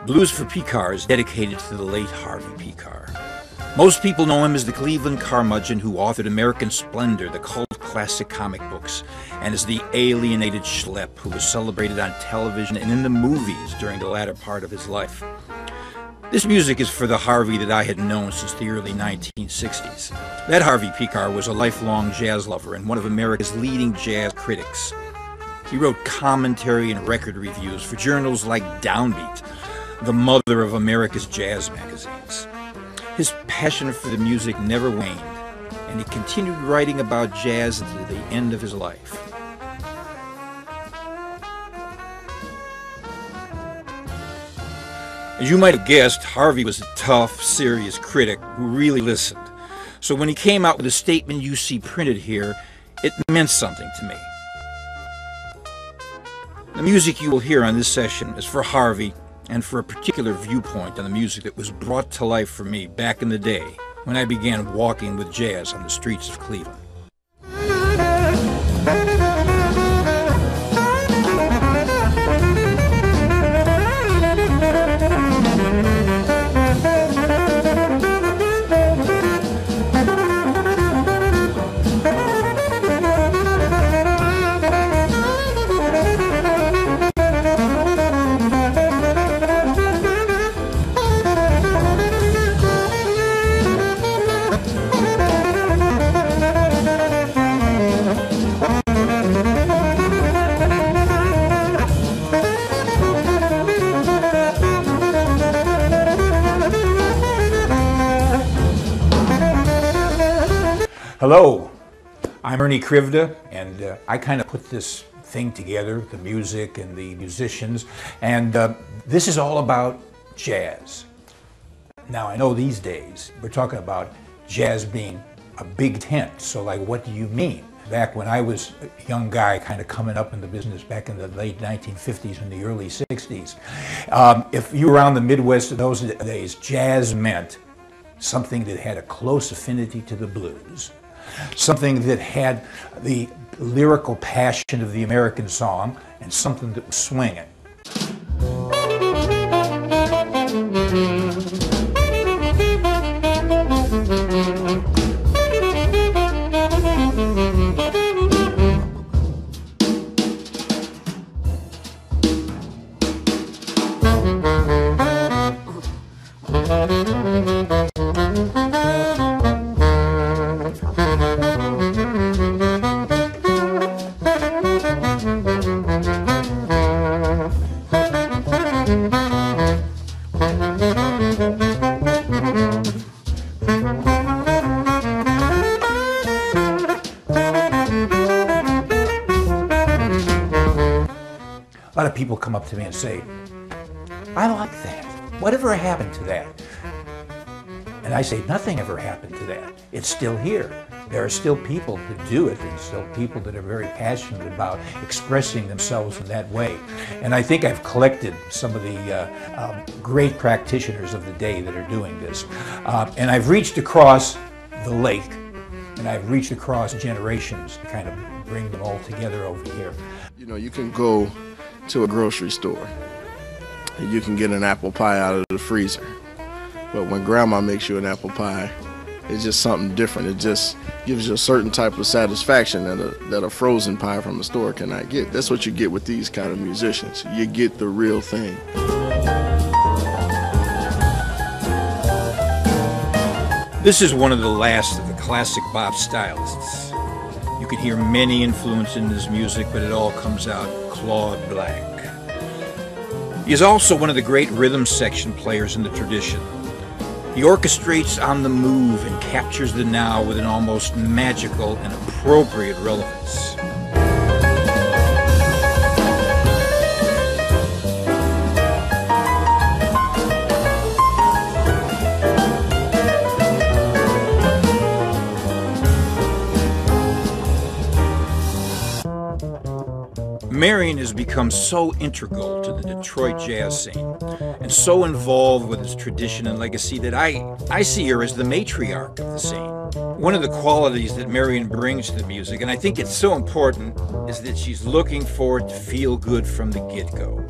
Blues for Pekar is dedicated to the late Harvey Pekar. Most people know him as the Cleveland curmudgeon who authored American Splendor, the cult classic comic books, and as the alienated schlep who was celebrated on television and in the movies during the latter part of his life. This music is for the Harvey that I had known since the early 1960s. That Harvey Pekar was a lifelong jazz lover and one of America's leading jazz critics. He wrote commentary and record reviews for journals like Downbeat, the mother of America's jazz magazines. His passion for the music never waned, and he continued writing about jazz until the end of his life. As you might have guessed, Harvey was a tough, serious critic who really listened. So when he came out with a statement you see printed here, it meant something to me. The music you will hear on this session is for Harvey and for a particular viewpoint on the music that was brought to life for me back in the day when I began walking with jazz on the streets of Cleveland. Hello, I'm Ernie Krivda, and I kind of put this thing together, the music and the musicians, and this is all about jazz. Now, I know these days we're talking about jazz being a big tent, so like, what do you mean? Back when I was a young guy kind of coming up in the business back in the late 1950s and the early 60s, if you were around the Midwest of those days, jazz meant something that had a close affinity to the blues, something that had the lyrical passion of the American song, and something that was swinging. A lot of people come up to me and say, I like that. Whatever happened to that? And I say, nothing ever happened to that. It's still here. There are still people who do it, and still people that are very passionate about expressing themselves in that way. And I think I've collected some of the great practitioners of the day that are doing this. And I've reached across the lake, and I've reached across generations to kind of bring them all together over here. You know, you can go to a grocery store and you can get an apple pie out of the freezer, but when grandma makes you an apple pie, it's just something different. It just gives you a certain type of satisfaction that a frozen pie from a store cannot get. That's what you get with these kind of musicians. You get the real thing. This is one of the last of the classic bop stylists. You can hear many influences in his music, but it all comes out Claude Black. He is also one of the great rhythm section players in the tradition. He orchestrates on the move and captures the now with an almost magical and appropriate relevance. Marion has become so integral to the Detroit jazz scene and so involved with its tradition and legacy that I see her as the matriarch of the scene. One of the qualities that Marion brings to the music, and I think it's so important, is that she's looking for it to feel good from the get-go.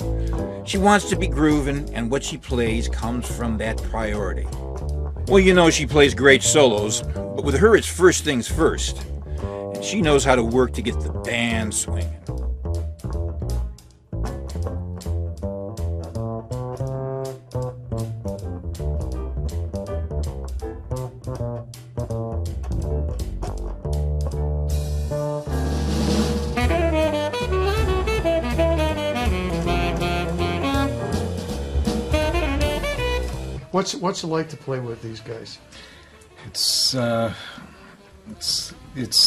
She wants to be grooving, and what she plays comes from that priority. Well, you know, she plays great solos, but with her it's first things first. And she knows how to work to get the band swinging. What's it like to play with these guys? It's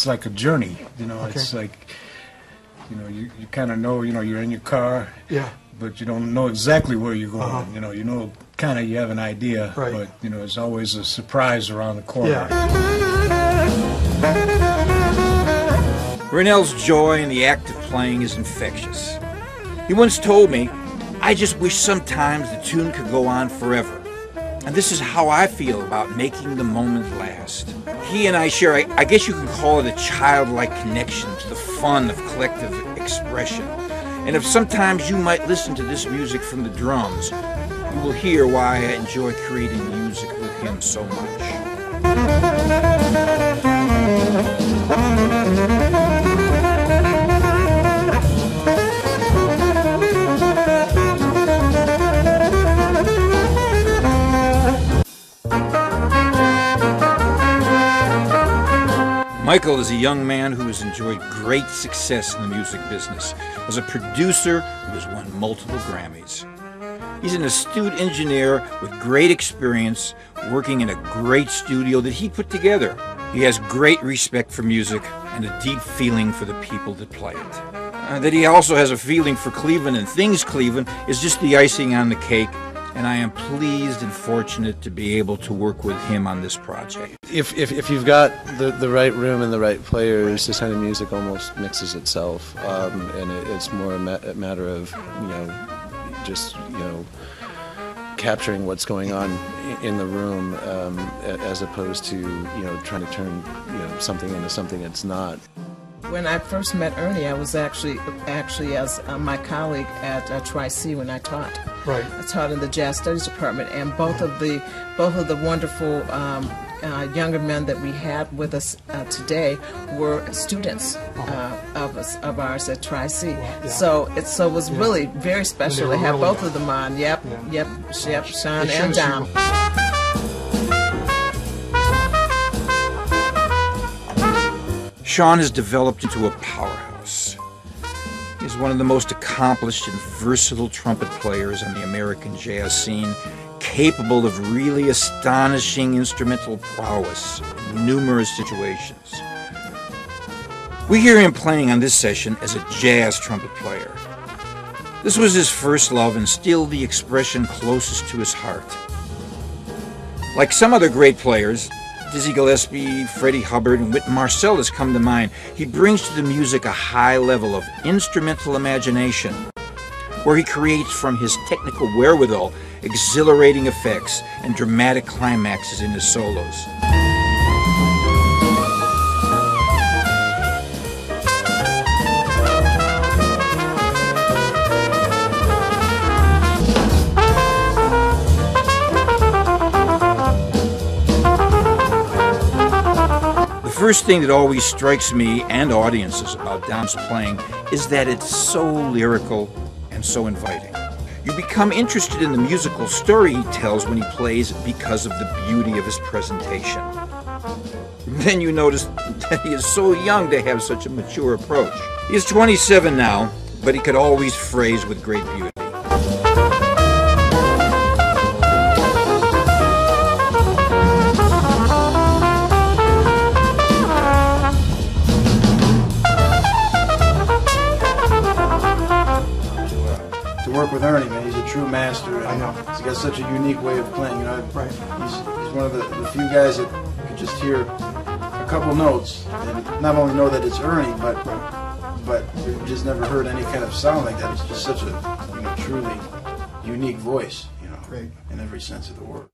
like a journey, you know. Okay. It's like, you know, you kind of know, you know, you're in your car, Yeah. but you don't know exactly where you're going. Uh-huh. You know, kind of you have an idea, Right. but you know, there's always a surprise around the corner. Yeah. Ronell's joy in the act of playing is infectious. He once told me, "I just wish sometimes the tune could go on forever." And this is how I feel about making the moment last. He and I share, I guess you can call it a childlike connection to the fun of collective expression. And if sometimes you might listen to this music from the drums, you will hear why I enjoy creating music with him so much. Michael is a young man who has enjoyed great success in the music business. As a producer who has won multiple Grammys. He's an astute engineer with great experience working in a great studio that he put together. He has great respect for music and a deep feeling for the people that play it. That he also has a feeling for Cleveland and things Cleveland is just the icing on the cake. And I am pleased and fortunate to be able to work with him on this project. If you've got the right room and the right players, this kind of music almost mixes itself, and it's more a matter of, you know, just, you know, capturing what's going on in the room, as opposed to, you know, trying to turn, you know, something into something it's not. When I first met Ernie, I was actually as my colleague at Tri-C when I taught. Right. I taught in the Jazz Studies department, and both of the wonderful younger men that we had with us today were students of ours at Tri-C. Yeah. So it was really very special to have both of them on. Yep, Sean and Dom. Sean has developed into a powerhouse. He's one of the most accomplished and versatile trumpet players on the American jazz scene, capable of really astonishing instrumental prowess in numerous situations. We hear him playing on this session as a jazz trumpet player. This was his first love and still the expression closest to his heart. Like some other great players, Dizzy Gillespie, Freddie Hubbard, and Wynton Marsalis come to mind. He brings to the music a high level of instrumental imagination, where he creates from his technical wherewithal exhilarating effects and dramatic climaxes in his solos. The first thing that always strikes me and audiences about Dom's playing is that it's so lyrical and so inviting. You become interested in the musical story he tells when he plays because of the beauty of his presentation. Then you notice that he is so young to have such a mature approach. He is 27 now, but he could always phrase with great beauty. Work with Ernie, man. He's a true master. I know. He's got such a unique way of playing. You know, Right. He's one of the few guys that can just hear a couple notes and not only know that it's Ernie, but you've just never heard any kind of sound like that. It's just such a, you know, truly unique voice. You know, Great. in every sense of the word.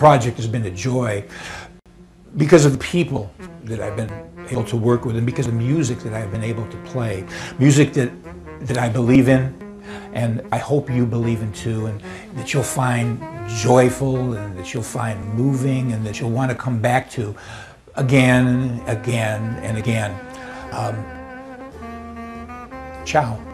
project has been a joy because of the people that I've been able to work with and because of the music that I've been able to play. Music that I believe in, and I hope you believe in too, and that you'll find joyful, and that you'll find moving, and that you'll want to come back to again and again and again. Ciao.